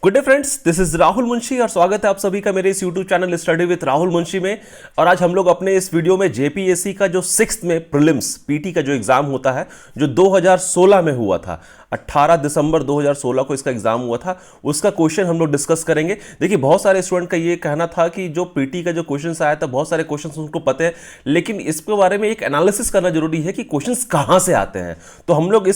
Good day friends, this is Rahul Munshi और स्वागत है आप सभी का मेरे इस YouTube channel study with Rahul Munshi में। और आज हम लोग अपने इस वीडियो में जेपीएससी का जो 6th में प्रीलिम्स पीटी का जो एग्जाम होता है जो 2016 में हुआ था, 18 दिसंबर 2016 को इसका एग्जाम हुआ था, उसका क्वेश्चन हम लोग डिस्कस करेंगे। देखिए, बहुत सारे स्टूडेंट का ये कहना था कि जो पीटी का जो क्वेश्चन आया था बहुत सारे क्वेश्चन उनको पता है, लेकिन इसके बारे में एक एनालिसिस करना जरूरी है कि क्वेश्चन कहाँ से आते हैं। तो हम लोग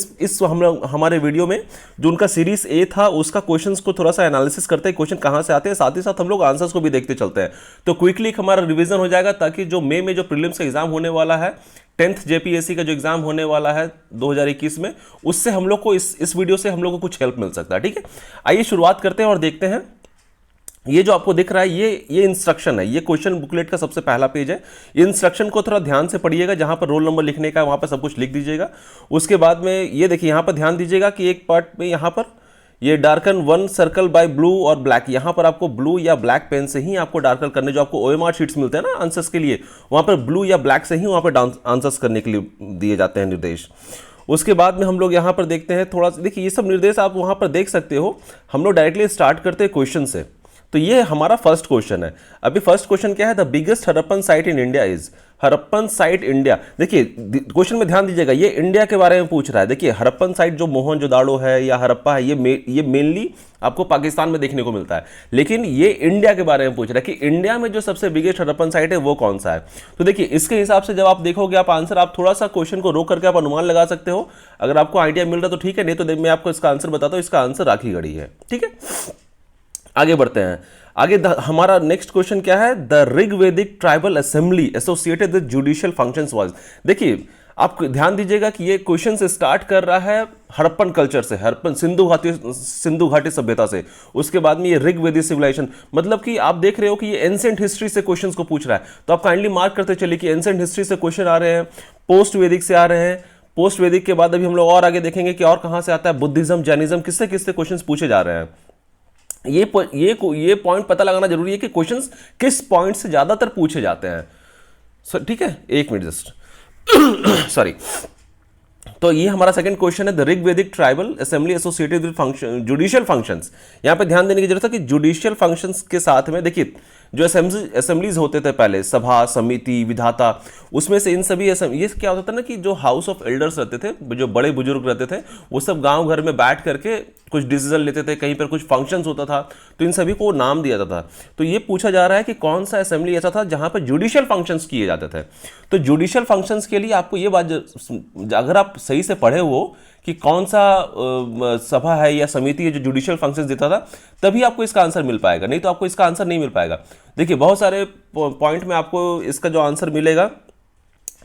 हम लोग हमारे वीडियो में जो उनका सीरीज ए था उसका क्वेश्चंस को थोड़ा सा एनालिसिस करते हैं, क्वेश्चन कहां से आते हैं, साथ ही साथ हम लोग आंसर्स को भी देखते चलते हैं। तो क्विकली हमारा रिवीजन हो जाएगा ताकि जो मई में जो प्रीलिम्स का एग्जाम होने वाला है, 10th जेपीएससी का जो एग्जाम होने वाला है 2021 में, उससे हम लोग को इस वीडियो से हम लोग को कुछ हेल्प मिल सकता है। ठीक है, आइए शुरुआत करते हैं और देखते हैं। ये जो आपको दिख रहा है ये इंस्ट्रक्शन है, ये क्वेश्चन बुकलेट का सबसे पहला पेज है। ये इंस्ट्रक्शन को थोड़ा ध्यान से पढ़िएगा, जहां पर रोल नंबर लिखने का वहां पर सब कुछ लिख दीजिएगा। उसके बाद में ये देखिए, यहां पर ध्यान दीजिएगा कि एक पार्ट में यहां पर ये darken one circle by blue और ब्लैक, यहां पर आपको ब्लू या ब्लैक पेन से ही आपको डार्कन करने, जो आपको ओएमआर शीट्स मिलते हैं ना आंसर्स के लिए, वहां पर ब्लू या ब्लैक से ही वहां पर आंसर्स करने के लिए दिए जाते हैं निर्देश। उसके बाद में हम लोग यहां पर देखते हैं थोड़ा सा, देखिए ये सब निर्देश आप वहां पर देख सकते हो। हम लोग डायरेक्टली स्टार्ट करते हैं क्वेश्चन से। तो ये हमारा फर्स्ट क्वेश्चन है। अभी फर्स्ट क्वेश्चन क्या है? The biggest Harappan site in India is, Harappan site India. देखिए क्वेश्चन में ध्यान दीजिएगा, ये इंडिया के बारे में पूछ रहा है। देखिए हड़प्पन साइट जो मोहनजोदाड़ो है या हड़प्पा है, ये मेनली आपको पाकिस्तान में देखने को मिलता है, लेकिन ये इंडिया के बारे में पूछ रहा है कि इंडिया में जो सबसे बिगेस्ट हड़प्पन साइट है वो कौन सा है। तो देखिए इसके हिसाब से जब आप देखोगे आप आंसर, आप थोड़ा सा क्वेश्चन को रोक करके आप अनुमान लगा सकते हो। अगर आपको आइडिया मिल रहा तो ठीक है, नहीं तो मैं आपको इसका आंसर बताता हूं। इसका आंसर राखीगढ़ी है। ठीक है, आगे बढ़ते हैं। आगे हमारा नेक्स्ट क्वेश्चन क्या है? The Rigvedic tribal assembly associated with judicial functions was. देखिए आप ध्यान दीजिएगा कि ये क्वेश्चन से स्टार्ट कर रहा है हड़प्पन कल्चर से, हड़प्पन सिंधु घाटी सभ्यता से। उसके बाद में ये ऋग्वेदिक सिविलाइजेशन, मतलब कि आप देख रहे हो कि ये एंसेंट हिस्ट्री से क्वेश्चंस को पूछ रहा है। तो आप काइंडली मार्क करते चलिए कि एंसेंट हिस्ट्री से क्वेश्चन आ रहे हैं, पोस्ट वैदिक से आ रहे हैं। पोस्ट वैदिक के बाद अभी हम लोग और आगे देखेंगे कि और कहां से आता है, बुद्धिज्म, जैनिज्म, किससे किससे क्वेश्चन पूछे जा रहे हैं। ये पॉइंट पता लगाना जरूरी है कि क्वेश्चंस किस पॉइंट से ज्यादातर पूछे जाते हैं। ठीक है, एक मिनट जस्ट सॉरी। तो ये हमारा सेकंड क्वेश्चन है, the Rigvedic tribal assembly associated with function judicial functions. यहां पे ध्यान देने की जरूरत है कि जुडिशियल फंक्शंस के साथ में देखिए जो असेंबलीज होते थे पहले, सभा, समिति, विधाता, उसमें से इन सभी ये क्या होता था ना कि जो हाउस ऑफ एल्डर्स रहते थे, जो बड़े बुजुर्ग रहते थे, वो सब गांव घर में बैठ करके कुछ डिसीजन लेते थे, कहीं पर कुछ फंक्शंस होता था, तो इन सभी को नाम दिया जाता था। तो ये पूछा जा रहा है कि कौन सा असेंबली ऐसा था जहां पर जुडिशियल फंक्शंस किए जाते थे। तो जुडिशियल फंक्शंस के लिए आपको ये बात, अगर आप सही से पढ़े हो कि कौन सा सभा है या समिति है जो जुडिशियल फंक्शंस देता था, तभी आपको इसका आंसर मिल पाएगा, नहीं तो आपको इसका आंसर नहीं मिल पाएगा। देखिए बहुत सारे पॉइंट में आपको इसका जो आंसर मिलेगा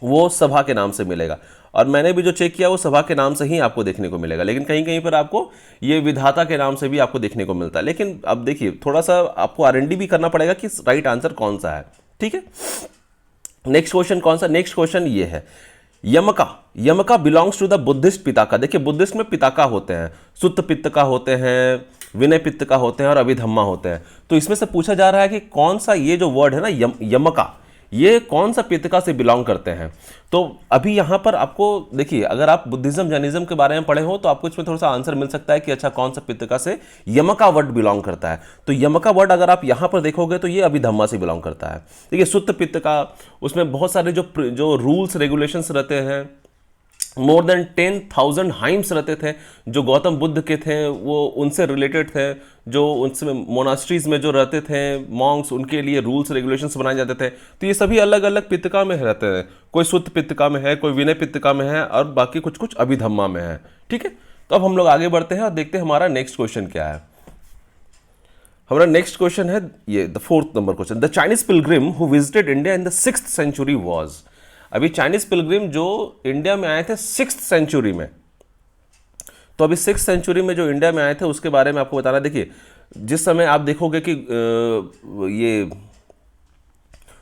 वो सभा के नाम से मिलेगा, और मैंने भी जो चेक किया वो सभा के नाम से ही आपको देखने को मिलेगा, लेकिन कहीं कहीं पर आपको ये विधाता के नाम से भी आपको देखने को मिलता है। लेकिन अब देखिए थोड़ा सा आपको आरएनडी भी करना पड़ेगा कि राइट आंसर कौन सा है। ठीक है, नेक्स्ट क्वेश्चन कौन सा? नेक्स्ट क्वेश्चन ये है, यमका बिलोंग्स टू द बुद्धिस्ट पिताका। देखिए बुद्धिस्ट में पिताका होते हैं, सुत्त पित्तका होते हैं, विनय पित्तका होते हैं और अभिधम्मा होते हैं। तो इसमें से पूछा जा रहा है कि कौन सा ये जो वर्ड है ना यमका, ये कौन सा पित्तका से बिलोंग करते हैं। तो अभी यहां पर आपको देखिए, अगर आप बुद्धिज्म जैनिज्म के बारे में पढ़े हो तो आपको इसमें थोड़ा सा आंसर मिल सकता है कि अच्छा कौन सा पित्तका से यमका वर्ड बिलोंग करता है। तो यमका वर्ड अगर आप यहां पर देखोगे तो ये अभिधम्मा से बिलोंग करता है। देखिए सुत्त पित्तका, उसमें बहुत सारे जो रूल्स रेगुलेशंस रहते हैं, मोर देन 10,000 हाइम्स रहते थे जो गौतम बुद्ध के थे, वो उनसे रिलेटेड थे। जो उनसे मोनास्ट्रीज में जो रहते थे मॉन्क्स, उनके लिए रूल्स रेगुलेशंस बनाए जाते थे। तो ये सभी अलग अलग पित्तका में रहते हैं, कोई सुत्त पित्तका में है, कोई विनय पित्तका में है, और बाकी कुछ कुछ अभिधम्मा में है। ठीक है, तो अब हम लोग आगे बढ़ते हैं और देखते हैं हमारा नेक्स्ट क्वेश्चन क्या है। हमारा नेक्स्ट क्वेश्चन है ये, the 4th number question, the Chinese pilgrim who visited India in the 6th century was. अभी चाइनीज पिलग्रिम जो इंडिया में आए थे 6th सेंचुरी में, तो अभी 6th सेंचुरी में जो इंडिया में आए थे उसके बारे में आपको बताना। देखिए जिस समय आप देखोगे कि ये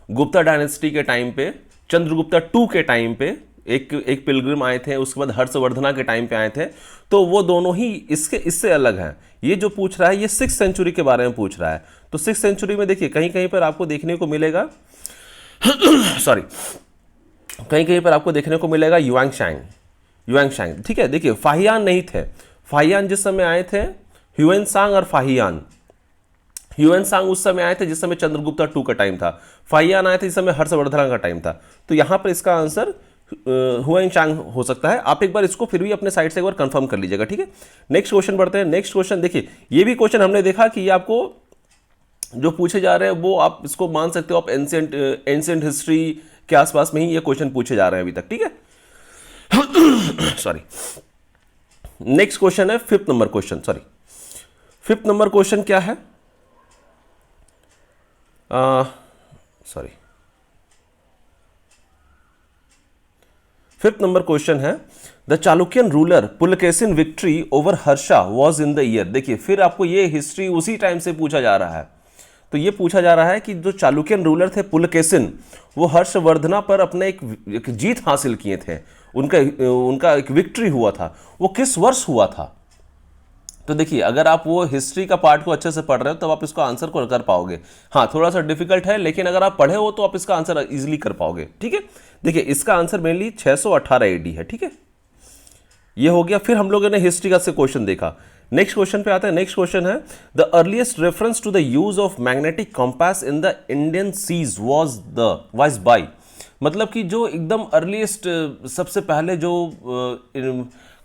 गुप्ता डायनेस्टी के टाइम पे, चंद्रगुप्ता 2 के टाइम पे एक पिलग्रिम आए थे, उसके बाद हर्षवर्धना के टाइम पे आए थे, तो वो दोनों ही इससे अलग हैं। ये जो पूछ रहा है ये 6th सेंचुरी के बारे में पूछ रहा है। तो 6th सेंचुरी में देखिए कहीं कहीं पर आपको देखने को मिलेगा सॉरी, कहीं कहीं पर आपको देखने को मिलेगा युआंगशांग। ठीक है, देखिए फाहियान नहीं थे। फाहियान जिस समय आए थे ह्यूएन सांग और फाहियान। ह्यूएन सांग उस समय आए थे जिस समय चंद्रगुप्ता टू का टाइम था, फाहियान आए थे जिस समय हर्षवर्धन का टाइम था। तो यहां पर इसका आंसर ह्यूएन सांग हो सकता है। आप एक बार इसको फिर भी अपने साइड से एक बार कंफर्म कर लीजिएगा, ठीक है। नेक्स्ट क्वेश्चन बढ़ते हैं। नेक्स्ट क्वेश्चन देखिए, ये भी क्वेश्चन हमने देखा कि ये आपको जो पूछे जा रहे हैं वो आप इसको मान सकते हो, आप एंशिएंट हिस्ट्री के आसपास में ही ये क्वेश्चन पूछे जा रहे हैं अभी तक, ठीक है। सॉरी। नेक्स्ट क्वेश्चन है fifth number question, sorry fifth number question क्या है, सॉरी फिफ्थ नंबर क्वेश्चन है the Chalukyan ruler Pulakeshin victory over Harsha was in the year. देखिए फिर आपको ये हिस्ट्री उसी टाइम से पूछा जा रहा है। तो ये पूछा जा रहा है कि जो चालुक्यन रूलर थे पुलकेशिन, वो हर्षवर्धना पर अपने एक जीत हासिल किए थे, उनका एक विक्ट्री हुआ था, वो किस वर्ष हुआ था। तो देखिए अगर आप वो हिस्ट्री का पार्ट को अच्छे से पढ़ रहे हो तब आप इसका आंसर को कर पाओगे। हाँ थोड़ा सा डिफिकल्ट है, लेकिन अगर आप पढ़े हो तो आप इसका आंसर इजीली कर पाओगे, ठीक है। देखिए इसका आंसर मेनली 618 एडी है, ठीक है। ये हो गया। फिर हम लोगों ने हिस्ट्री का से क्वेश्चन देखा। नेक्स्ट क्वेश्चन पे आते हैं। नेक्स्ट क्वेश्चन है the earliest reference to the use of magnetic compass in the Indian seas was by. मतलब कि जो एकदम अर्लीस्ट सबसे पहले जो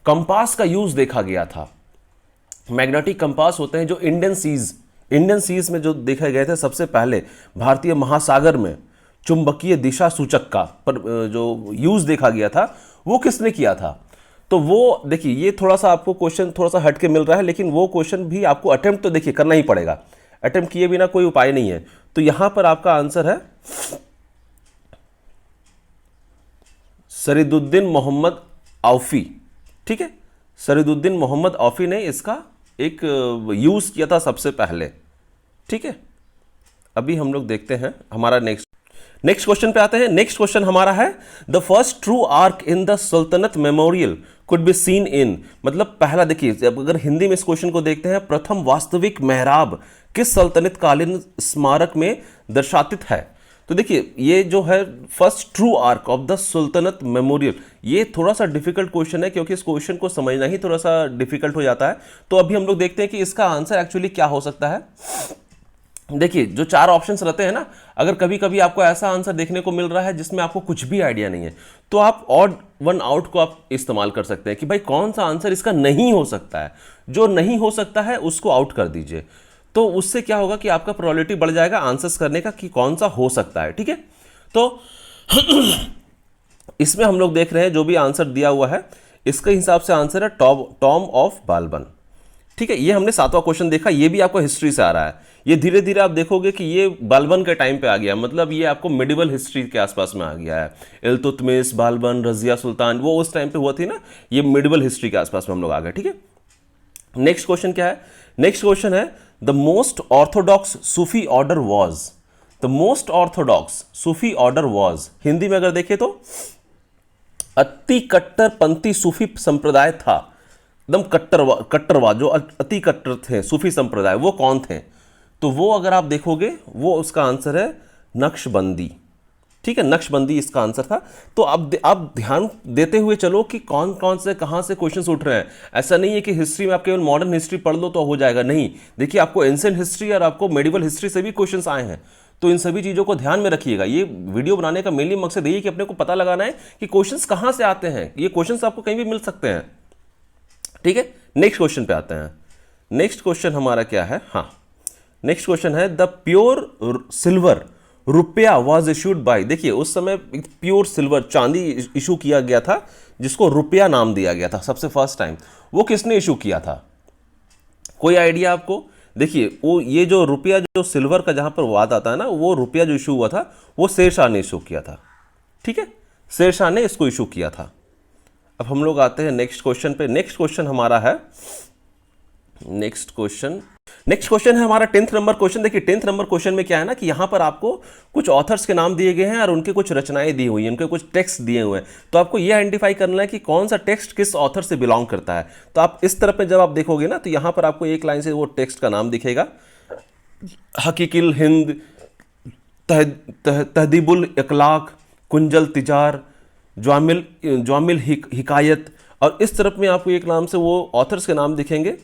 कंपास का यूज देखा गया था, मैग्नेटिक कंपास होते हैं जो इंडियन सीज में जो देखे गए थे सबसे पहले, भारतीय महासागर में चुंबकीय दिशा सूचक का पर जो यूज देखा गया था वो किसने किया था। तो वो देखिए ये थोड़ा सा आपको क्वेश्चन थोड़ा सा हट के मिल रहा है, लेकिन वो क्वेश्चन भी आपको अटेम्प्ट तो देखिए करना ही पड़ेगा, अटेम्प्ट किए बिना कोई उपाय नहीं है। तो यहां पर आपका आंसर है सरीदुद्दीन मोहम्मद औफी, ठीक है। सरीदुद्दीन मोहम्मद औफी ने इसका एक यूज किया था सबसे पहले, ठीक है। अभी हम लोग देखते हैं हमारा नेक्स्ट क्वेश्चन पे आते हैं। नेक्स्ट क्वेश्चन हमारा है the first true arch in the sultanate memorial could be seen in. मतलब पहला देखिए, अगर हिंदी में इस क्वेश्चन को देखते हैं, प्रथम वास्तविक मेहराब किस सल्तनत कालीन स्मारक में दर्शातित है। तो देखिए ये जो है first true arch of the sultanate memorial, ये थोड़ा सा डिफिकल्ट क्वेश्चन है क्योंकि इस क्वेश्चन को समझना ही थोड़ा सा डिफिकल्ट हो जाता है। तो अभी हम लोग देखते हैं कि इसका आंसर एक्चुअली क्या हो सकता है। देखिए जो चार ऑप्शंस रहते हैं ना, अगर कभी कभी आपको ऐसा आंसर देखने को मिल रहा है जिसमें आपको कुछ भी आइडिया नहीं है, तो आप ऑड वन आउट को आप इस्तेमाल कर सकते हैं कि भाई कौन सा आंसर इसका नहीं हो सकता है। जो नहीं हो सकता है उसको आउट कर दीजिए, तो उससे क्या होगा कि आपका प्रोबेबिलिटी बढ़ जाएगा आंसर्स करने का कि कौन सा हो सकता है, ठीक है। तो इसमें हम लोग देख रहे हैं जो भी आंसर दिया हुआ है इसके हिसाब से आंसर है टॉम ऑफ बालबन, ठीक है। ये हमने सातवां क्वेश्चन देखा, ये भी आपको हिस्ट्री से आ रहा है। ये धीरे धीरे आप देखोगे कि ये बालबन के टाइम पे आ गया, मतलब ये आपको मिडिवल हिस्ट्री के आसपास में आ गया है। इल्तुतमिश, बालबन, रजिया सुल्तान, वो उस टाइम पे हुआ थी ना, ये मिडिवल हिस्ट्री के आसपास में हम लोग आ गए, ठीक है। नेक्स्ट क्वेश्चन क्या है। नेक्स्ट क्वेश्चन है the most Orthodox Sufi order was. The most Orthodox Sufi order was, Hindi में अगर देखें तो अति कट्टरपंथी सूफी संप्रदाय था, एकदम कट्टरवाद जो अति कट्टर थे सूफी संप्रदाय, वो कौन थे। तो वो अगर आप देखोगे वो उसका आंसर है नक्शबंदी, ठीक है। नक्शबंदी इसका आंसर था। तो आप ध्यान देते हुए चलो कि कौन कौन से कहां से क्वेश्चंस उठ रहे हैं। ऐसा नहीं है कि हिस्ट्री में आप केवल मॉडर्न हिस्ट्री पढ़ लो तो हो जाएगा, नहीं। देखिए आपको एंशिएंट हिस्ट्री और आपको मेडिवल हिस्ट्री से भी क्वेश्चंस आए हैं, तो इन सभी चीज़ों को ध्यान में रखिएगा। ये वीडियो बनाने का मेनली मकसद यही कि अपने को पता लगाना है कि क्वेश्चंस कहाँ से आते हैं। ये क्वेश्चंस आपको कहीं भी मिल सकते हैं, ठीक है। नेक्स्ट क्वेश्चन पे आते हैं। नेक्स्ट क्वेश्चन हमारा क्या है, हाँ नेक्स्ट क्वेश्चन है द प्योर सिल्वर रुपया वॉज इश्यूड बाय। देखिए उस समय प्योर सिल्वर चांदी इशू किया गया था जिसको रुपया नाम दिया गया था सबसे फर्स्ट टाइम। वो किसने इशू किया था, कोई आइडिया आपको। देखिए वो ये जो रुपया जो सिल्वर का जहां पर वाद आता है ना, वो रुपया जो इशू हुआ था वो शेरशाह ने इशू किया था, ठीक है। शेरशाह ने इसको इशू किया था। अब हम लोग आते हैं नेक्स्ट क्वेश्चन पे। नेक्स्ट क्वेश्चन हमारा है नेक्स्ट क्वेश्चन है हमारा 10th नंबर क्वेश्चन। देखिए 10th नंबर क्वेश्चन में क्या है ना कि यहां पर आपको कुछ ऑथर्स के नाम दिए गए हैं और उनके कुछ रचनाएं दी हुई हैं, उनके कुछ टेक्स्ट दिए हुए हैं। तो आपको यह आइडेंटिफाई करना है कि कौन सा टेक्स्ट किस ऑथर से बिलोंग करता है। तो आप इस तरफ में जब आप देखोगे ना तो यहां पर आपको एक लाइन से वो टेक्स्ट का नाम दिखेगा, हकीकिल हिंद, तहदीबुल इखलाक, कुंजल तिजार, ज्वामिल हिकायत। और इस तरफ में आपको एक नाम से वो ऑथर्स के नाम दिखेंगे,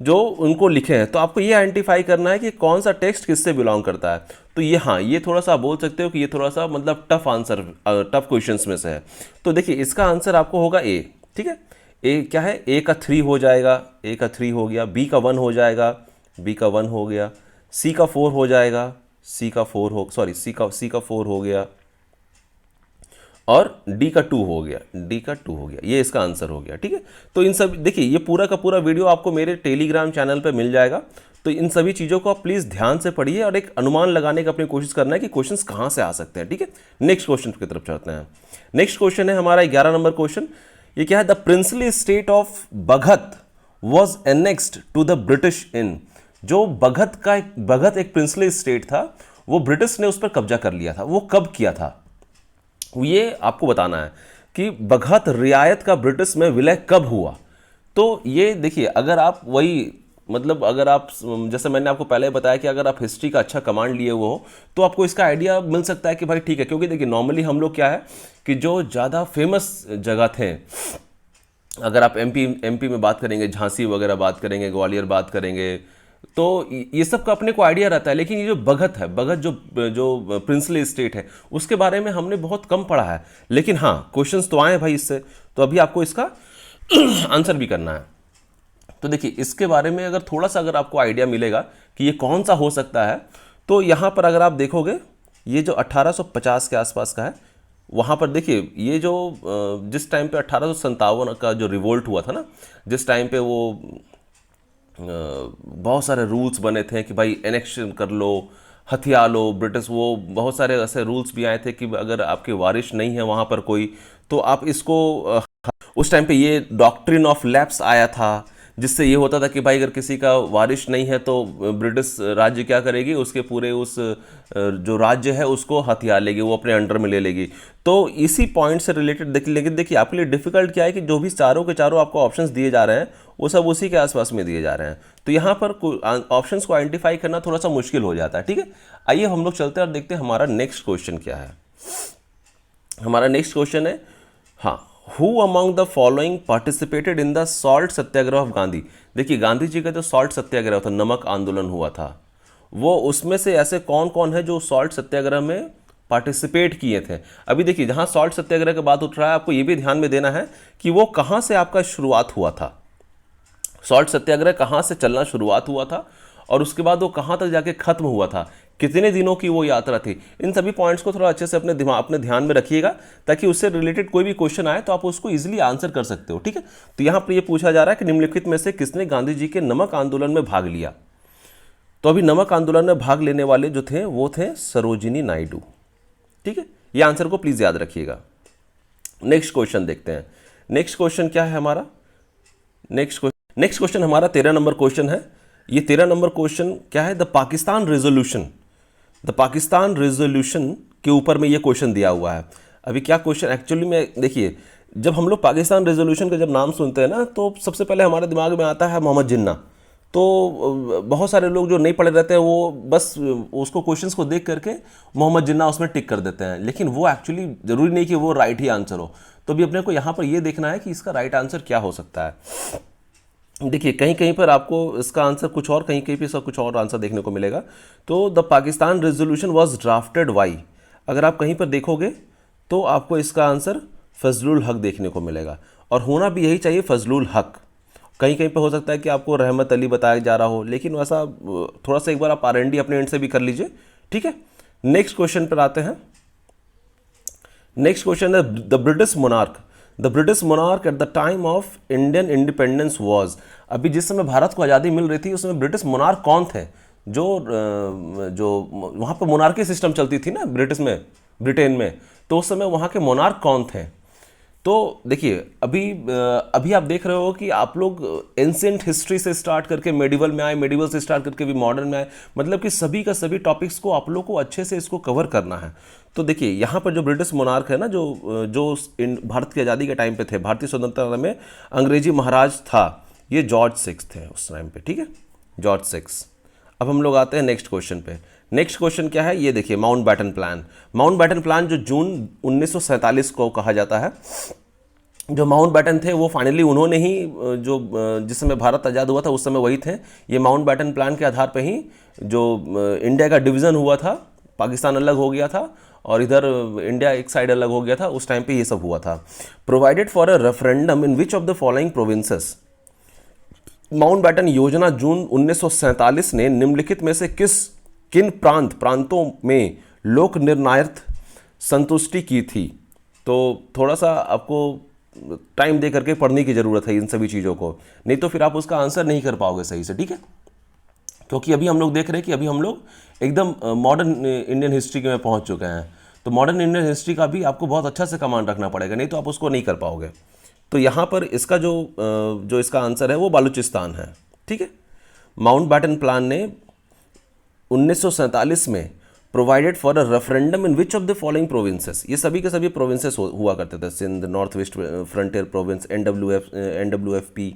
जो उनको लिखे हैं, तो आपको ये आइडेंटिफाई करना है कि कौन सा टेक्स्ट किससे बिलोंग करता है। तो ये हाँ, ये थोड़ा सा आप बोल सकते हो कि ये थोड़ा सा मतलब टफ आंसर, टफ क्वेश्चंस में से है। तो देखिए इसका आंसर आपको होगा ए। ठीक है, ए क्या है, ए का 3 हो जाएगा, ए का 3 हो गया, बी का 1 हो जाएगा, बी का 1 हो गया, सी का 4 हो जाएगा, सी का 4 हो, सॉरी सी का 4 हो गया, और डी का 2 हो गया, डी का 2 हो गया। ये इसका आंसर हो गया। ठीक है, तो इन सब देखिए ये पूरा का पूरा वीडियो आपको मेरे टेलीग्राम चैनल पे मिल जाएगा। तो इन सभी चीज़ों को आप प्लीज़ ध्यान से पढ़िए और एक अनुमान लगाने की अपनी कोशिश करना है कि क्वेश्चंस कहाँ से आ सकते हैं। ठीक है, नेक्स्ट क्वेश्चन की तरफ चलते हैं। नेक्स्ट क्वेश्चन है हमारा 11 नंबर क्वेश्चन। ये क्या है, the princely state of Baghat was annexed to the British in. जो बघत एक प्रिंसली स्टेट था, वो ब्रिटिश ने उस पर कब्जा कर लिया था। वो कब किया था, ये आपको बताना है कि बघत रियायत का ब्रिटिश में विलय कब हुआ। तो ये देखिए, अगर आप वही मतलब अगर आप, जैसे मैंने आपको पहले बताया कि अगर आप हिस्ट्री का अच्छा कमांड लिए हुए हो तो आपको इसका आइडिया मिल सकता है कि भाई ठीक है। क्योंकि देखिए नॉर्मली हम लोग क्या है कि जो ज़्यादा फेमस जगह थे, अगर आप एमपी में बात करेंगे, झांसी वगैरह बात करेंगे, ग्वालियर बात करेंगे, तो ये सब का अपने को आइडिया रहता है। लेकिन ये जो बघत है, बघत जो जो प्रिंसली स्टेट है, उसके बारे में हमने बहुत कम पढ़ा है। लेकिन हाँ, क्वेश्चंस तो आए हैं भाई इससे, तो अभी आपको इसका आंसर भी करना है। तो देखिए इसके बारे में अगर थोड़ा सा अगर आपको आइडिया मिलेगा कि ये कौन सा हो सकता है, तो यहाँ पर अगर आप देखोगे ये जो 1850 के आसपास का है, वहाँ पर देखिए ये जो जिस टाइम पे 1857 का जो रिवोल्ट हुआ था ना, जिस टाइम पे वो बहुत सारे रूल्स बने थे कि भाई एनेक्शन कर लो, हथिया लो ब्रिटिश, वो बहुत सारे ऐसे रूल्स भी आए थे कि अगर आपके वारिश नहीं है वहाँ पर कोई, तो आप इसको उस टाइम पे ये डॉक्ट्रिन ऑफ लैप्स आया था, जिससे ये होता था कि भाई अगर किसी का वारिश नहीं है तो ब्रिटिश राज्य क्या करेगी, उसके पूरे उस जो राज्य है उसको हथिया लेगी, वो अपने अंडर में ले लेगी। तो इसी पॉइंट से रिलेटेड देखिए, लेकिन देखिए आपके लिए डिफिकल्ट क्या है कि जो भी चारों के चारों आपको ऑप्शंस दिए जा रहे हैं वो सब उसी के आसपास में दिए जा रहे हैं। तो यहाँ पर ऑप्शंस को आइडेंटिफाई करना थोड़ा सा मुश्किल हो जाता है। ठीक है, आइए हम लोग चलते हैं और देखते हैं हमारा नेक्स्ट क्वेश्चन क्या है। हमारा नेक्स्ट क्वेश्चन है, हाँ, who among the following participated in the salt Satyagraha of Gandhi. देखिए गांधी जी का जो सॉल्ट सत्याग्रह था, नमक आंदोलन हुआ था, वो उसमें से ऐसे कौन कौन है जो सॉल्ट सत्याग्रह में पार्टिसिपेट किए थे। अभी देखिए जहाँ सॉल्ट सत्याग्रह की बात उठ रहा है, आपको ये भी ध्यान में देना है कि वो कहाँ से आपका शुरुआत हुआ था, सॉल्ट सत्याग्रह कहाँ से चलना शुरुआत हुआ था और उसके बाद वो कहाँ तक जाके खत्म हुआ था, कितने दिनों की वो यात्रा थी। इन सभी पॉइंट्स को थोड़ा अच्छे से अपने ध्यान में रखिएगा, ताकि उससे रिलेटेड कोई भी क्वेश्चन आए तो आप उसको इजीली आंसर कर सकते हो। ठीक है, तो यहाँ पर ये पूछा जा रहा है कि निम्नलिखित में से किसने गांधी जी के नमक आंदोलन में भाग लिया। तो अभी नमक आंदोलन में भाग लेने वाले जो थे वो थे सरोजिनी नायडू। ठीक है, ये आंसर को प्लीज याद रखिएगा। नेक्स्ट क्वेश्चन देखते हैं। नेक्स्ट क्वेश्चन क्या है हमारा, नेक्स्ट क्वेश्चन हमारा 13 नंबर क्वेश्चन है। ये 13 नंबर क्वेश्चन क्या है, the Pakistan resolution, the Pakistan resolution के ऊपर में ये क्वेश्चन दिया हुआ है। अभी क्या क्वेश्चन एक्चुअली में, देखिए जब हम लोग पाकिस्तान रेजोल्यूशन का जब नाम सुनते हैं ना, तो सबसे पहले हमारे दिमाग में आता है मोहम्मद जिन्ना। तो बहुत सारे लोग जो नहीं पढ़े रहते हैं वो बस उसको क्वेश्चंस को देख करके मोहम्मद जिन्ना उसमें टिक कर देते हैं, लेकिन वो एक्चुअली ज़रूरी नहीं कि वो राइट ही आंसर हो। तो अभी अपने को यहाँ पर ये देखना है कि इसका राइट आंसर क्या हो सकता है। देखिए कहीं कहीं पर आपको इसका आंसर कुछ और, कहीं कहीं पर इसका कुछ और आंसर देखने को मिलेगा। तो the Pakistan resolution was drafted by, अगर आप कहीं पर देखोगे तो आपको इसका आंसर फजलुल हक देखने को मिलेगा, और होना भी यही चाहिए फजलुल हक। कहीं कहीं पर हो सकता है कि आपको रहमत अली बताया जा रहा हो, लेकिन वैसा थोड़ा सा एक बार आप R&D अपने एंड से भी कर लीजिए। ठीक है, नेक्स्ट क्वेश्चन पर आते हैं। नेक्स्ट क्वेश्चन है the British monarch, the British monarch at the time of Indian independence was. अभी जिस समय भारत को आज़ादी मिल रही थी उस समय ब्रिटिश मोनार्क कौन थे, जो वहाँ पर मोनार्की सिस्टम चलती थी ना ब्रिटेन में, तो उस समय वहाँ के मोनार्क कौन थे। तो देखिए अभी आप देख रहे हो कि आप लोग एंशिएंट हिस्ट्री से स्टार्ट करके मेडिवल में आए, मेडिवल से स्टार्ट करके भी मॉडर्न में आए, मतलब कि सभी का सभी टॉपिक्स को आप लोग को अच्छे से इसको कवर करना है। तो देखिए यहाँ पर जो ब्रिटिश मोनार्क है ना, जो भारत की आज़ादी के टाइम पे थे, भारतीय स्वतंत्रता में अंग्रेजी महाराज था, ये जॉर्ज 6 थे उस टाइम पे। ठीक है, जॉर्ज 6। अब हम लोग आते हैं नेक्स्ट क्वेश्चन पे। नेक्स्ट क्वेश्चन क्या है, ये देखिए माउंटबैटन प्लान। माउंटबैटन प्लान जो जून 1947 को कहा जाता है, जो माउंट बैटन थे वो फाइनली उन्होंने ही जिस समय भारत आज़ाद हुआ था उस समय वही थे। ये माउंट बैटन प्लान के आधार पे ही जो इंडिया का डिवीज़न हुआ था, पाकिस्तान अलग हो गया था और इधर इंडिया एक साइड अलग हो गया था, उस टाइम पे ये सब हुआ था। Provided for a referendum in which of the following provinces. Mountbatten योजना जून 1947 ने निम्नलिखित में से किन प्रांतों में लोक निर्णायक संतुष्टि की थी। तो थोड़ा सा आपको टाइम दे करके पढ़ने की ज़रूरत है इन सभी चीज़ों को, नहीं तो फिर आप उसका आंसर नहीं कर पाओगे सही से, ठीक है। क्योंकि अभी हम लोग देख रहे हैं कि अभी हम लोग एकदम मॉडर्न इंडियन हिस्ट्री में पहुंच चुके हैं, तो मॉडर्न इंडियन हिस्ट्री का भी आपको बहुत अच्छा से कमांड रखना पड़ेगा, नहीं तो आप उसको नहीं कर पाओगे। तो यहाँ पर इसका जो इसका आंसर है वो बालूचिस्तान है, ठीक है। माउंट बैटन प्लान ने 1947 में provided for a referendum in which of the following provinces. ये सभी के सभी प्रोविंसेस हुआ करते थे, Sindh, North West Frontier Province, NWFP,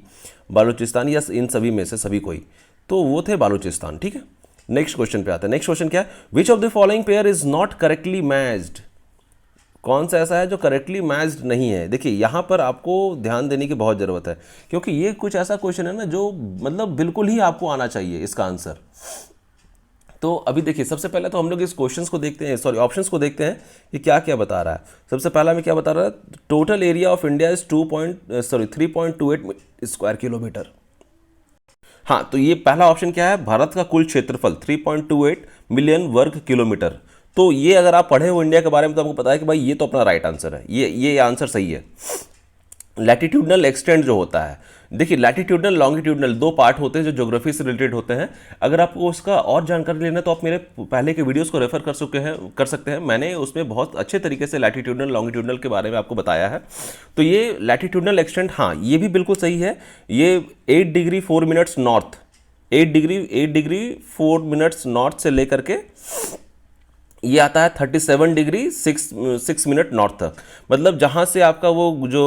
Baluchistan, या इन सभी में से सभी कोई, तो वो थे बालूचिस्तान, ठीक है। नेक्स्ट क्वेश्चन पे आते हैं। नेक्स्ट क्वेश्चन क्या है, विच of the following pair is not correctly matched. कौन सा ऐसा है जो करेक्टली मैच्ड नहीं है। देखिए यहाँ पर आपको ध्यान देने की बहुत ज़रूरत है, क्योंकि ये कुछ ऐसा क्वेश्चन है ना जो मतलब बिल्कुल ही आपको आना चाहिए इसका आंसर। तो अभी देखिए सबसे पहले तो हम लोग इस क्वेश्चंस को देखते हैं, सॉरी ऑप्शंस को देखते हैं कि क्या क्या बता रहा है। सबसे पहला में क्या बता रहा है, total area of India is 3.28 square kilometre. हाँ, तो ये पहला ऑप्शन क्या है, भारत का कुल क्षेत्रफल 3.28 मिलियन वर्ग किलोमीटर। तो ये अगर आप पढ़े हो इंडिया के बारे में तो आपको पता है कि भाई ये तो अपना राइट आंसर है, ये आंसर सही है। लैटिट्यूडनल एक्सटेंट जो होता है, देखिए लैटिट्यूडनल लॉन्गिट्यूडनल दो पार्ट होते हैं जो ज्योग्राफी से रिलेटेड होते हैं। अगर आपको उसका और जानकारी लेना है तो आप मेरे पहले के वीडियोस को रेफर कर सकते हैं। मैंने उसमें बहुत अच्छे तरीके से लैटिट्यूडनल लॉन्गिट्यूडनल के बारे में आपको बताया है। तो ये लैटिट्यूडनल एक्सटेंट, हाँ ये भी बिल्कुल सही है। ये 8 degree 4 minutes north, 8 degree 4 minutes north से लेकर के ये आता है 37 डिग्री 6 मिनट नॉर्थ तक। मतलब जहाँ से आपका वो जो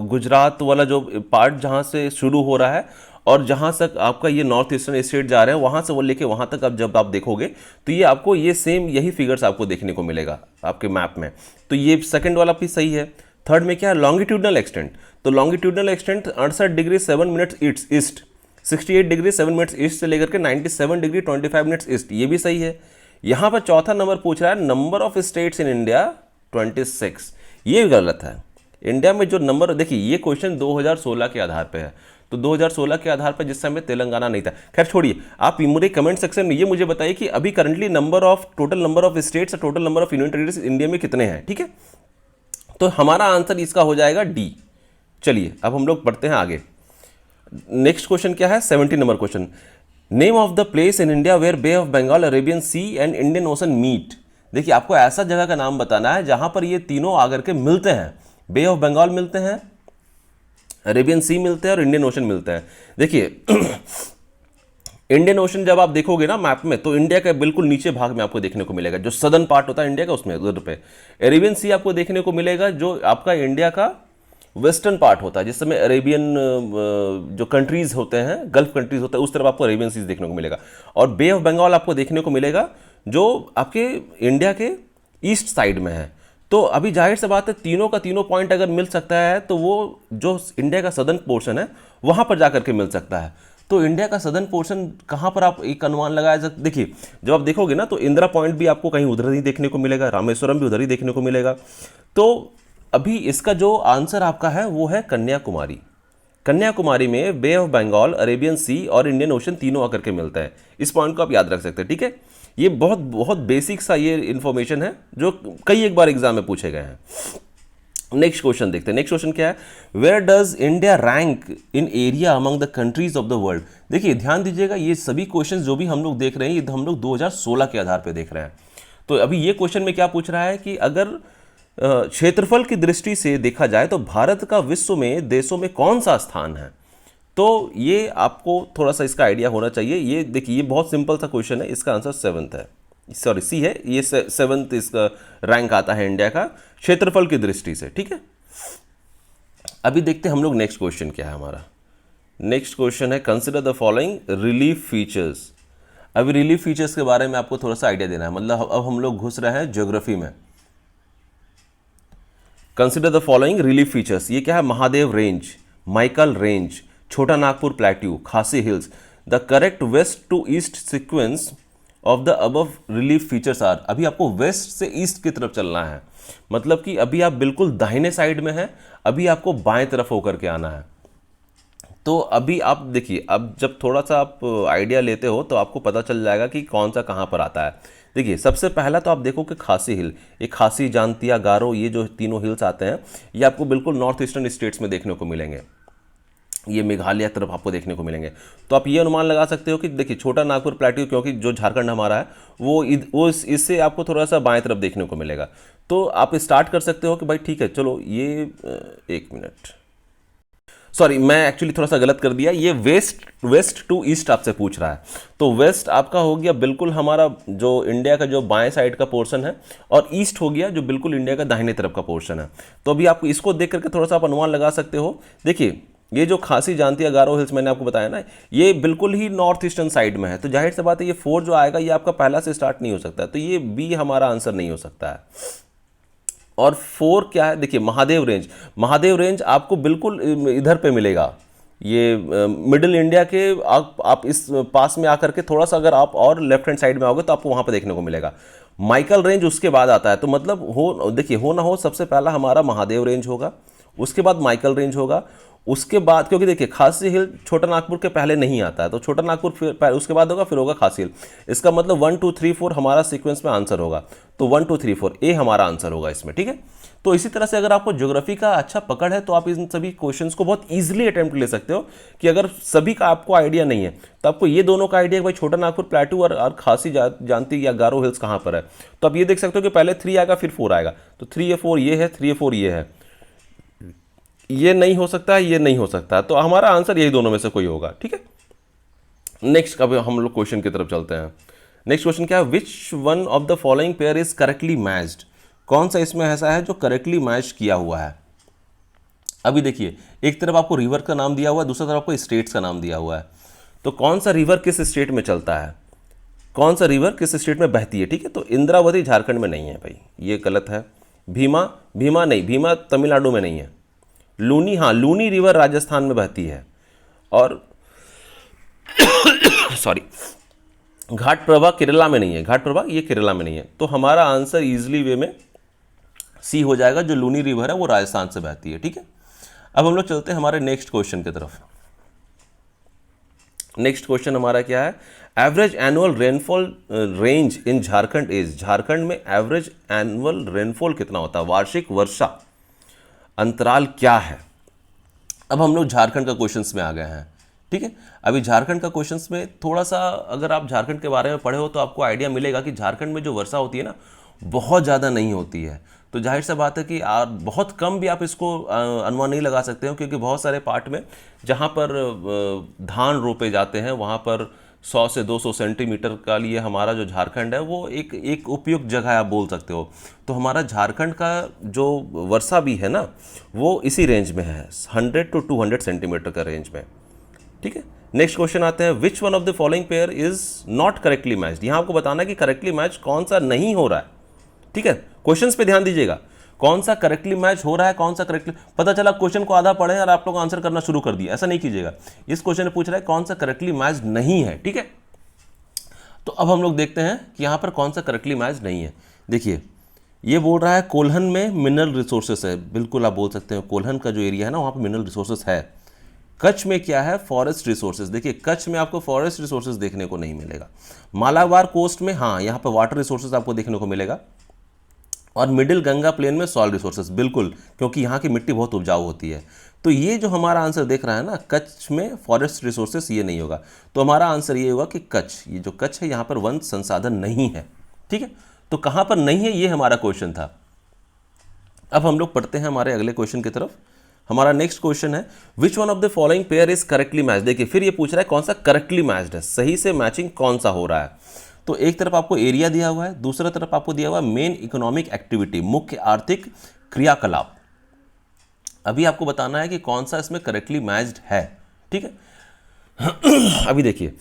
गुजरात वाला जो पार्ट जहाँ से शुरू हो रहा है और जहाँ तक आपका ये नॉर्थ ईस्टर्न स्टेट जा रहे हैं, वहाँ से वो लेके वहाँ तक अब जब आप देखोगे तो ये आपको ये सेम यही फिगर्स आपको देखने को मिलेगा आपके मैप में। तो ये सेकंड वाला भी सही है। थर्ड में क्या है, लॉन्गिट्यूडनल एक्सटेंट। तो longitudinal extent 68 degree 7 minutes east, 68 degree 7 minutes east से लेकर के 97 डिग्री 25 मिनट्स ईस्ट, ये भी सही है। यहाँ पर चौथा नंबर पूछ रहा है number of states in India 26, ये गलत है। इंडिया में जो नंबर, देखिए ये क्वेश्चन 2016 के आधार पे है, तो 2016 के आधार पर जिस समय तेलंगाना नहीं था। खैर छोड़िए, आप मुझे कमेंट सेक्शन में ये मुझे बताइए कि अभी currently total number of states और total number of union territories India में कितने हैं, ठीक है। तो हमारा आंसर इसका हो जाएगा डी। चलिए अब हम लोग पढ़ते हैं आगे। नेक्स्ट क्वेश्चन क्या है, 70 number question, name of the place in India where Bay of Bengal, Arabian Sea and Indian Ocean meet. देखिए आपको ऐसा जगह का नाम बताना है जहां पर ये तीनों आकर के मिलते हैं। बे ऑफ बंगाल मिलते हैं, अरेबियन सी मिलते हैं और इंडियन ओशन मिलते हैं। देखिए इंडियन ओशन जब आप देखोगे ना मैप में, तो इंडिया के बिल्कुल नीचे भाग में आपको देखने को मिलेगा, जो सदर्न पार्ट होता है इंडिया का उसमें उधर पे। अरेबियन सी आपको देखने को मिलेगा जो आपका इंडिया का वेस्टर्न पार्ट होता है, जिस समय अरेबियन जो कंट्रीज होते हैं, गल्फ कंट्रीज होते हैं, उस तरफ आपको अरेबियन सीज देखने को मिलेगा। और बे ऑफ बंगाल आपको देखने को मिलेगा जो आपके इंडिया के ईस्ट साइड में है। तो अभी जाहिर सी बात है तीनों का तीनों पॉइंट अगर मिल सकता है तो वो जो इंडिया का सदर्न पोर्शन है वहाँ पर जाकर के मिल सकता है। तो इंडिया का सदर्न पोर्शन कहाँ पर आप एक अनुमान लगाया सकते, देखिए जब आप देखोगे ना तो इंदिरा पॉइंट भी आपको कहीं उधर ही देखने को मिलेगा, रामेश्वरम भी उधर ही देखने को मिलेगा। तो अभी इसका जो आंसर आपका है वो है कन्याकुमारी। कन्याकुमारी में बे ऑफ बंगाल, अरेबियन सी और इंडियन ओशन तीनों आकर के मिलता है। इस पॉइंट को आप याद रख सकते हैं, ठीक है। ये बहुत बहुत बेसिक सा ये इन्फॉर्मेशन है जो कई एक बार एग्जाम में पूछे गए हैं। नेक्स्ट क्वेश्चन देखते हैं। नेक्स्ट क्वेश्चन क्या है, where does India rank in area among the countries of the world. देखिए ध्यान दीजिएगा, ये सभी क्वेश्चन जो भी हम लोग देख रहे हैं ये हम लोग 2016 के आधार पर देख रहे हैं। तो अभी ये क्वेश्चन में क्या पूछ रहा है कि अगर क्षेत्रफल की दृष्टि से देखा जाए तो भारत का विश्व में देशों में कौन सा स्थान है। तो ये आपको थोड़ा सा इसका आइडिया होना चाहिए। ये देखिए ये बहुत सिंपल सा क्वेश्चन है, इसका आंसर 7th है, सॉरी सी है, ये 7th इसका रैंक आता है इंडिया का क्षेत्रफल की दृष्टि से, ठीक है। अभी देखते हैं हम लोग नेक्स्ट क्वेश्चन क्या है हमारा। नेक्स्ट क्वेश्चन है consider the following relief features. अभी रिलीफ फीचर्स के बारे में आपको थोड़ा सा आइडिया देना है, मतलब अब हम लोग घुस रहे हैं ज्योग्राफी में। Consider the following relief features. ये क्या है? Mahadev range, Maikal range, Chota Nagpur plateau, Khasi hills. The correct west to east sequence of the above relief features are. अभी आपको वेस्ट से ईस्ट की तरफ चलना है, मतलब कि अभी आप बिल्कुल दाहिने साइड में हैं, अभी आपको बाएं तरफ होकर के आना है। तो अभी आप देखिए, अब जब थोड़ा सा आप आइडिया लेते हो तो आपको पता चल जाएगा कि कौन सा कहाँ पर आता है। देखिए, सबसे पहला तो आप देखो कि खासी हिल, ये खासी, जानतिया, गारो, ये जो तीनों हिल्स आते हैं ये आपको बिल्कुल नॉर्थ ईस्टर्न स्टेट्स में देखने को मिलेंगे, ये मेघालय तरफ आपको देखने को मिलेंगे। तो आप ये अनुमान लगा सकते हो कि देखिए छोटा नागपुर प्लेट्यू, क्योंकि जो झारखंड हमारा है वो इससे आपको थोड़ा सा बाएं तरफ देखने को मिलेगा। तो आप स्टार्ट कर सकते हो कि भाई ठीक है चलो ये एक मिनट, सॉरी मैं एक्चुअली थोड़ा सा गलत कर दिया, ये वेस्ट टू ईस्ट आपसे पूछ रहा है। तो वेस्ट आपका हो गया बिल्कुल हमारा जो इंडिया का जो बाएं साइड का पोर्शन है, और ईस्ट हो गया जो बिल्कुल इंडिया का दाहिने तरफ का पोर्शन है। तो अभी आप इसको देख करके थोड़ा सा आप अनुमान लगा सकते हो। देखिए, ये जो खासी, जानतिया, गारो हिल्स मैंने आपको बताया ना, ये बिल्कुल ही नॉर्थ ईस्टर्न साइड में है। तो जाहिर सी बात है ये 4 जो आएगा ये आपका पहला से स्टार्ट नहीं हो सकता, तो ये बी हमारा आंसर नहीं हो सकता है। और 4 क्या है? देखिए महादेव रेंज, महादेव रेंज आपको बिल्कुल इधर पे मिलेगा, ये मिडिल इंडिया के आप इस पास में आकर के थोड़ा सा अगर आप और लेफ्ट हैंड साइड में आओगे तो आपको वहाँ पे देखने को मिलेगा। माइकल रेंज उसके बाद आता है, तो मतलब हो देखिए हो ना हो सबसे पहला हमारा महादेव रेंज होगा, उसके बाद माइकल रेंज होगा, उसके बाद क्योंकि देखिए खासी हिल छोटा नागपुर के पहले नहीं आता है, तो छोटा नागपुर फिर उसके बाद होगा, फिर होगा खासी हिल। इसका मतलब 1 2 3 4 हमारा सीक्वेंस में आंसर होगा, तो 1 2 3 4 ए हमारा आंसर होगा इसमें, ठीक है। तो इसी तरह से अगर आपको ज्योग्राफी का अच्छा पकड़ है तो आप इन सभी क्वेश्चंस को बहुत इजीली अटेम्प्ट ले सकते हो। कि अगर सभी का आपको आइडिया नहीं है तो आपको ये दोनों का आइडिया, भाई छोटा नागपुर प्लेट्यू और खासी जानती या गारो हिल्स कहाँ पर है, तो आप ये देख सकते हो कि पहले 3 आएगा फिर 4 आएगा, तो 3 या 4 ये है, 3 या 4 ये है, ये नहीं हो सकता, ये नहीं हो सकता, तो हमारा आंसर यही दोनों में से कोई होगा, ठीक है। नेक्स्ट अब हम लोग क्वेश्चन की तरफ चलते हैं। नेक्स्ट क्वेश्चन क्या है? Which one of the following pair is correctly matched. कौन सा इसमें ऐसा है जो करेक्टली मैच किया हुआ है? अभी देखिए, एक तरफ आपको रिवर का नाम दिया हुआ है, दूसरी तरफ आपको स्टेट्स का नाम दिया हुआ है। तो कौन सा रिवर किस स्टेट में चलता है, कौन सा रिवर किस स्टेट में बहती है, ठीक है। तो इंद्रावती झारखंड में नहीं है भाई, ये गलत है। भीमा नहीं, भीमा तमिलनाडु में नहीं है। लूनी, हाँ लूनी रिवर राजस्थान में बहती है। और सॉरी, घाट प्रभा केरला में नहीं है, घाट प्रभा ये केरला में नहीं है। तो हमारा आंसर इजीली वे में सी हो जाएगा, जो लूनी रिवर है वो राजस्थान से बहती है, ठीक है। अब हम लोग चलते हैं हमारे नेक्स्ट क्वेश्चन की तरफ। नेक्स्ट क्वेश्चन हमारा क्या है? Average annual rainfall range in Jharkhand is. Jharkhand में एवरेज एनुअल रेनफॉल कितना होता है, वार्षिक वर्षा अंतराल क्या है? अब हम लोग झारखंड का क्वेश्चंस में आ गए हैं, ठीक है। अभी झारखंड का क्वेश्चंस में थोड़ा सा अगर आप झारखंड के बारे में पढ़े हो तो आपको आइडिया मिलेगा कि झारखंड में जो वर्षा होती है ना बहुत ज़्यादा नहीं होती है। तो जाहिर सा बात है कि आप बहुत कम भी आप इसको अनुमान नहीं लगा सकते हो, क्योंकि बहुत सारे पार्ट में जहाँ पर धान रोपे जाते हैं वहाँ पर 100 से 200 सेंटीमीटर का लिए हमारा जो झारखंड है वो एक उपयुक्त जगह है, आप बोल सकते हो। तो हमारा झारखंड का जो वर्षा भी है ना वो इसी रेंज में है, 100 to 200 सेंटीमीटर का रेंज में, ठीक है। नेक्स्ट क्वेश्चन आते हैं, which one of the following pair is not correctly matched. यहाँ आपको बताना है कि करेक्टली मैच कौन सा नहीं हो रहा है, ठीक है। क्वेश्चंस पे ध्यान दीजिएगा, कौन सा करेक्टली मैच हो रहा है, कौन सा करेक्टली। पता चला क्वेश्चन को आधा पढ़े और आप लोग आंसर करना शुरू कर दिया, ऐसा नहीं कीजिएगा। इस क्वेश्चन में पूछ रहा है कौन सा करेक्टली मैच नहीं है, ठीक है। तो अब हम लोग देखते हैं कि यहाँ पर कौन सा करेक्टली मैच नहीं है। देखिए, ये बोल रहा है कोल्हन में मिनरल रिसोर्सेस है, बिल्कुल आप बोल सकते हैं कोल्हन का जो एरिया है ना वहाँ पर मिनरल रिसोर्सेस है। कच्छ में क्या है? Forest resources. देखिए कच्छ में आपको फॉरेस्ट रिसोर्सेज देखने को नहीं मिलेगा। मालाबार कोस्ट में हाँ यहाँ पर वाटर रिसोर्सेज आपको देखने को मिलेगा। और मिडिल गंगा प्लेन में सॉइल रिसोर्सेज, बिल्कुल, क्योंकि यहाँ की मिट्टी बहुत उपजाऊ होती है। तो ये जो हमारा आंसर देख रहा है ना, कच्छ में फॉरेस्ट रिसोर्सेज, ये नहीं होगा। तो हमारा आंसर ये होगा कि कच्छ, ये जो कच्छ है यहाँ पर वन संसाधन नहीं है, ठीक है। तो कहाँ पर नहीं है ये हमारा क्वेश्चन था। अब हम लोग पढ़ते हैं हमारे अगले क्वेश्चन की तरफ। हमारा नेक्स्ट क्वेश्चन है, which one of the following pair is correctly match. देखिए फिर ये पूछ रहा है कौन सा करेक्टली मैच्ड है, सही से मैचिंग कौन सा हो रहा है। तो एक तरफ आपको एरिया दिया हुआ है, दूसरा तरफ आपको दिया हुआ है मेन इकोनॉमिक एक्टिविटी, मुख्य आर्थिक क्रियाकलाप। अभी आपको बताना है कि कौन सा इसमें करेक्टली मैच्ड है, ठीक है। अभी देखिए,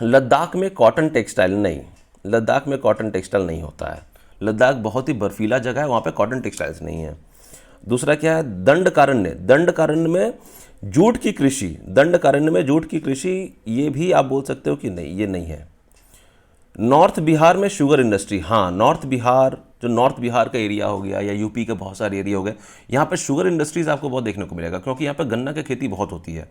लद्दाख में कॉटन टेक्सटाइल नहीं, लद्दाख में कॉटन टेक्सटाइल नहीं होता है। लद्दाख बहुत ही बर्फीला जगह है, वहाँ पे कॉटन टेक्सटाइल्स नहीं है। दूसरा क्या है, दंडकारण्य, दंडकारण्य में जूट की कृषि, दंडकारण्य में जूट की कृषि, ये भी आप बोल सकते हो कि नहीं, ये नहीं है। नॉर्थ बिहार में शुगर इंडस्ट्री, हाँ नॉर्थ बिहार, जो नॉर्थ बिहार का एरिया हो गया या यूपी के बहुत सारे एरिया हो गए, यहाँ पे शुगर इंडस्ट्रीज़ आपको बहुत देखने को मिलेगा, क्योंकि यहाँ पे गन्ना की खेती बहुत होती है।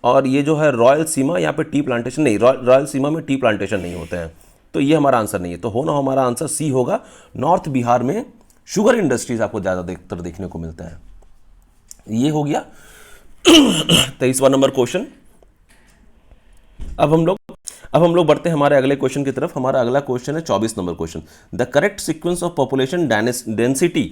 और ये जो है रॉयल सीमा, यहाँ पे टी प्लांटेशन नहीं, रॉयल सीमा में टी प्लांटेशन नहीं होते हैं, तो ये हमारा आंसर नहीं है। तो होना हमारा आंसर सी होगा, नॉर्थ बिहार में शुगर इंडस्ट्रीज आपको ज़्यादा देखने को मिलता है। ये हो गया 23वां नंबर क्वेश्चन। अब हम लोग बढ़ते हैं हमारे अगले क्वेश्चन की तरफ। हमारा अगला क्वेश्चन है 24 number question. The correct sequence of population density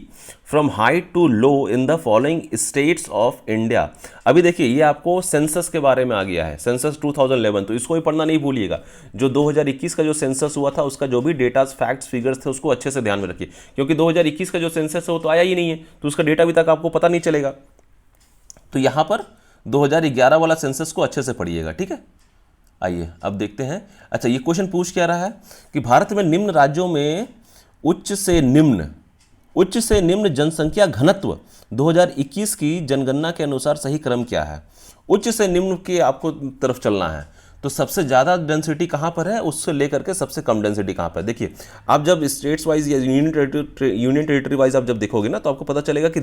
from high to low in the following states of India. अभी देखिए ये आपको सेंसस के बारे में आ गया है, सेंसस 2011, तो इसको भी पढ़ना नहीं भूलिएगा। जो 2021 का जो सेंसस हुआ था उसका जो भी डेटास, फैक्ट्स, फिगर्स थे उसको अच्छे से ध्यान में रखिए, क्योंकि 2021 का जो सेंसस है वो तो आया ही नहीं है, तो उसका डेटा अभी तक आपको पता नहीं चलेगा। तो यहाँ पर 2011 वाला सेंसस को अच्छे से पढ़िएगा, ठीक है। आइए अब देखते हैं। अच्छा, ये क्वेश्चन पूछ क्या रहा है कि भारत में निम्न राज्यों में उच्च से निम्न जनसंख्या घनत्व 2021 की जनगणना के अनुसार सही क्रम क्या है। उच्च से निम्न के आपको तरफ चलना है, तो सबसे ज़्यादा डेंसिटी कहाँ पर है, उससे लेकर के सबसे कम डेंसिटी कहाँ पर है। देखिए आप जब स्टेट्स वाइज या यूनियन टेरिटरी वाइज आप जब देखोगे ना, तो आपको पता चलेगा कि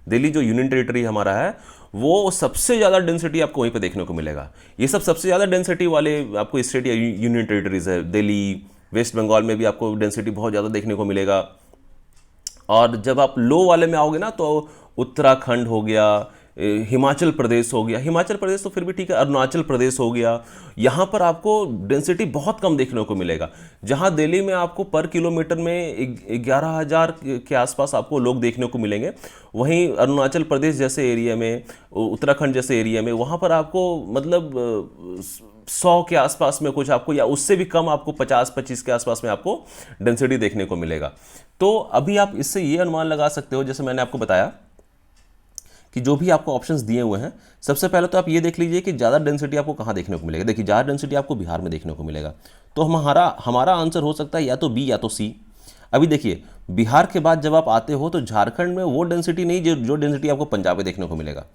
दिल्ली जो यूनियन टेरिटरी हमारा है, वो सबसे ज़्यादा डेंसिटी आपको वहीं पे देखने को मिलेगा। ये सब सबसे ज़्यादा डेंसिटी वाले आपको स्टेट या यूनियन टेरिटरीज है। दिल्ली, वेस्ट बंगाल में भी आपको डेंसिटी बहुत ज़्यादा देखने को मिलेगा। और जब आप लो वाले में आओगे ना, तो उत्तराखंड हो गया, हिमाचल प्रदेश हो गया, हिमाचल प्रदेश तो फिर भी ठीक है, अरुणाचल प्रदेश हो गया, यहाँ पर आपको डेंसिटी बहुत कम देखने को मिलेगा। जहाँ दिल्ली में आपको पर किलोमीटर में 11,000 के आसपास आपको लोग देखने को मिलेंगे, वहीं अरुणाचल प्रदेश जैसे एरिया में, उत्तराखंड जैसे एरिया में, वहाँ पर आपको मतलब 100 के आसपास में कुछ आपको, या उससे भी कम आपको 50-25 के आसपास में आपको डेंसिटी देखने को मिलेगा। तो अभी आप इससे ये अनुमान लगा सकते हो, जैसे मैंने आपको बताया कि जो भी आपको ऑप्शंस दिए हुए हैं, सबसे पहले तो आप ये देख लीजिए कि ज़्यादा डेंसिटी आपको कहाँ देखने को मिलेगा। देखिए ज़्यादा डेंसिटी आपको बिहार में देखने को मिलेगा, तो हमारा आंसर हो सकता है या तो बी या तो सी। अभी देखिए बिहार के बाद जब आप आते हो तो झारखंड में वो डेंसिटी नहीं जो डेंसिटी आपको पंजाब में देखने को मिलेगा,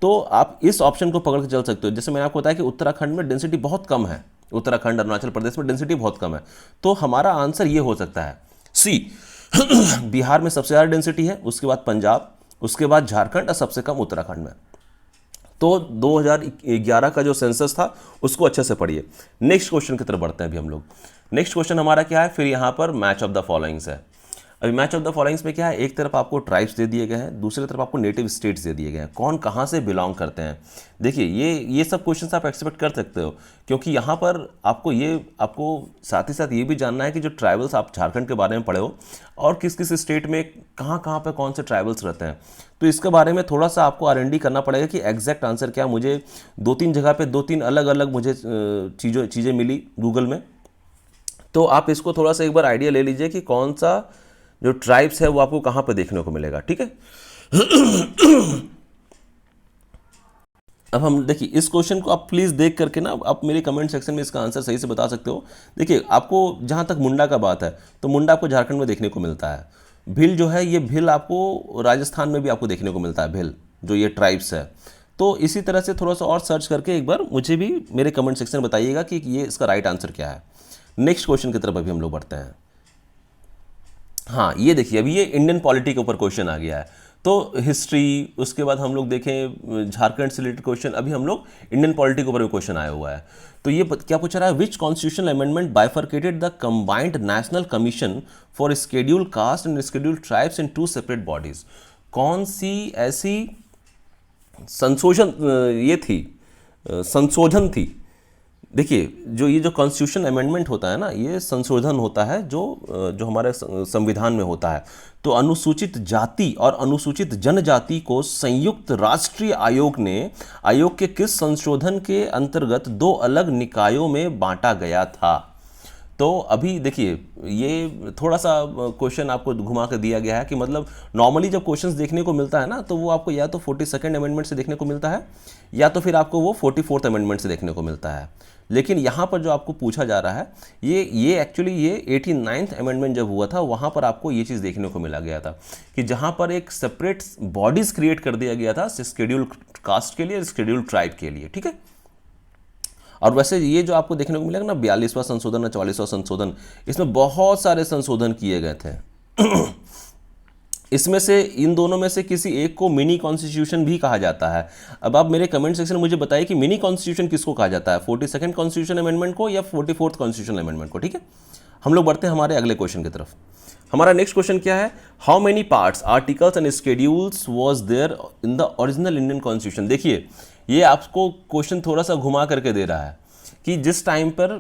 तो आप इस ऑप्शन को पकड़ के चल सकते हो। जैसे मैंने आपको बताया कि उत्तराखंड में डेंसिटी बहुत कम है, उत्तराखंड अरुणाचल प्रदेश में डेंसिटी बहुत कम है, तो हमारा आंसर ये हो सकता है सी। बिहार में सबसे ज़्यादा डेंसिटी है, उसके बाद पंजाब, उसके बाद झारखंड और सबसे कम उत्तराखंड में। तो 2011 का जो सेंसस था उसको अच्छे से पढ़िए। नेक्स्ट क्वेश्चन की तरफ बढ़ते हैं अभी हम लोग। नेक्स्ट क्वेश्चन हमारा क्या है, फिर यहाँ पर मैच ऑफ द फॉलोइंग्स है। अभी मैच ऑफ द फॉलोइंग्स में क्या है, एक तरफ आपको ट्राइब्स दे दिए गए हैं, दूसरी तरफ आपको नेटिव स्टेट्स दे दिए गए हैं, कौन कहाँ से बिलोंग करते हैं। देखिए ये सब क्वेश्चंस आप एक्सपेक्ट कर सकते हो, क्योंकि यहाँ पर आपको साथ ही साथ ये भी जानना है कि जो ट्राइबल्स आप झारखंड के बारे में पढ़े हो और किस किस स्टेट में कहाँ कहाँ पर कौन से ट्राइबल्स रहते हैं, तो इसके बारे में थोड़ा सा आपको R&D करना पड़ेगा कि एग्जैक्ट आंसर क्या। मुझे 2-3 जगह पे 2-3 अलग अलग मुझे चीज़ें मिली गूगल में, तो आप इसको थोड़ा सा एक बार आइडिया ले लीजिए कि कौन सा जो ट्राइब्स है वो आपको कहाँ पे देखने को मिलेगा, ठीक है। अब हम देखिए इस क्वेश्चन को आप प्लीज़ देख करके ना आप मेरे कमेंट सेक्शन में इसका आंसर सही से बता सकते हो। देखिए आपको जहाँ तक मुंडा का बात है, तो मुंडा आपको झारखंड में देखने को मिलता है। भिल जो है, ये भिल आपको राजस्थान में भी आपको देखने को मिलता है, भिल जो ये ट्राइब्स है। तो इसी तरह से थोड़ा सा और सर्च करके एक बार मुझे भी मेरे कमेंट सेक्शन में बताइएगा कि ये इसका राइट आंसर क्या है। नेक्स्ट क्वेश्चन की तरफ अभी हम लोग बढ़ते हैं। हाँ ये देखिए अभी ये इंडियन पॉलिटी के ऊपर क्वेश्चन आ गया है, तो हिस्ट्री, उसके बाद हम लोग देखें झारखंड से रिलेटेड क्वेश्चन, अभी हम लोग इंडियन पॉलिटी के ऊपर भी क्वेश्चन आया हुआ है। तो ये क्या पूछ रहा है, which constitutional amendment bifurcated the combined national commission for scheduled caste and scheduled tribes in 2 separate bodies. कौन सी ऐसी संशोधन थी। देखिए जो कॉन्स्टिट्यूशन अमेंडमेंट होता है ना, ये संशोधन होता है जो हमारे संविधान में होता है। तो अनुसूचित जाति और अनुसूचित जनजाति को संयुक्त राष्ट्रीय आयोग के किस संशोधन के अंतर्गत 2 अलग निकायों में बांटा गया था। तो अभी देखिए ये थोड़ा सा क्वेश्चन आपको घुमा कर दिया गया है कि मतलब नॉर्मली जब क्वेश्चंस देखने को मिलता है ना तो वो आपको या तो 42nd अमेंडमेंट से देखने को मिलता है या तो फिर आपको वो 44th अमेंडमेंट से देखने को मिलता है। लेकिन यहाँ पर जो आपको पूछा जा रहा है ये एक्चुअली ये 89th अमेंडमेंट जब हुआ था वहाँ पर आपको ये चीज़ देखने को मिला गया था कि जहाँ पर एक सेपरेट बॉडीज़ क्रिएट कर दिया गया था शेड्यूल कास्ट के लिए, शेड्यूल ट्राइब के लिए, ठीक है। और वैसे ये जो आपको देखने को मिलेगा ना 42वां संशोधन और 44वां संशोधन, इसमें बहुत सारे संशोधन किए गए थे। इसमें से इन दोनों में से किसी एक को मिनी कॉन्स्टिट्यूशन भी कहा जाता है। अब आप मेरे कमेंट सेक्शन में मुझे बताइए कि मिनी कॉन्स्टिट्यूशन किसको कहा जाता है, 42nd कॉन्स्टिट्यूशन अमेंडमेंट को या 44th कॉन्स्टिट्यूशन अमेंडमेंट को, ठीक है। हम लोग बढ़ते हैं हमारे अगले क्वेश्चन की तरफ। हमारा नेक्स्ट क्वेश्चन क्या है, how many parts, articles and schedules was there in the original Indian constitution. देखिए ये आपको क्वेश्चन थोड़ा सा घुमा करके दे रहा है कि जिस टाइम पर